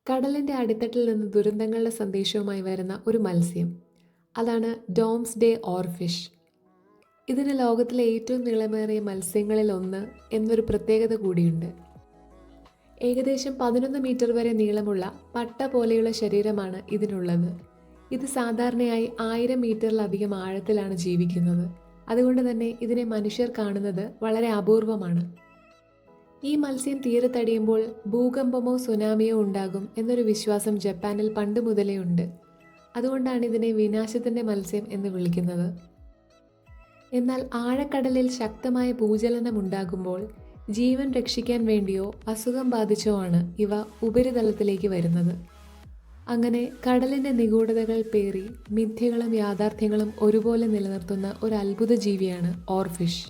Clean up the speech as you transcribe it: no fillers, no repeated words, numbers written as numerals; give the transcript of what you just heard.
കടലിന്റെ അടിത്തട്ടിൽ നിന്ന് ദുരന്തങ്ങളുടെ സന്ദേശവുമായി വരുന്ന ഒരു മത്സ്യം. അതാണ് ഡോംസ്ഡേ ഓർഫിഷ്. ഇതിന് ലോകത്തിലെ ഏറ്റവും നീളമേറിയ മത്സ്യങ്ങളിൽ ഒന്ന് എന്നൊരു പ്രത്യേകത കൂടിയുണ്ട്. ഏകദേശം 11 മീറ്റർ വരെ നീളമുള്ള പട്ട പോലെയുള്ള ശരീരമാണ് ഇതിനുള്ളത്. ഇത് സാധാരണയായി 1000 മീറ്ററിലധികം ആഴത്തിലാണ് ജീവിക്കുന്നത്. അതുകൊണ്ട് തന്നെ ഇതിനെ മനുഷ്യർ കാണുന്നത് വളരെ അപൂർവമാണ്. ഈ മത്സ്യം തീരത്തടിയുമ്പോൾ ഭൂകമ്പമോ സുനാമിയോ ഉണ്ടാകും എന്നൊരു വിശ്വാസം ജപ്പാനിൽ പണ്ട് മുതലേ ഉണ്ട്. അതുകൊണ്ടാണ് ഇതിനെ വിനാശത്തിൻ്റെ മത്സ്യം എന്ന് വിളിക്കുന്നത്. എന്നാൽ ആഴക്കടലിൽ ശക്തമായ ഭൂചലനം ഉണ്ടാകുമ്പോൾ ജീവൻ രക്ഷിക്കാൻ വേണ്ടിയോ അസുഖം ബാധിച്ചോ ആണ് ഇവ ഉപരിതലത്തിലേക്ക് വരുന്നത്. അങ്ങനെ കടലിൻ്റെ നിഗൂഢതകൾ പേറി മിഥ്യകളും യാഥാർത്ഥ്യങ്ങളും ഒരുപോലെ നിലനിർത്തുന്ന ഒരു അത്ഭുത ജീവിയാണ് ഓർഫിഷ്.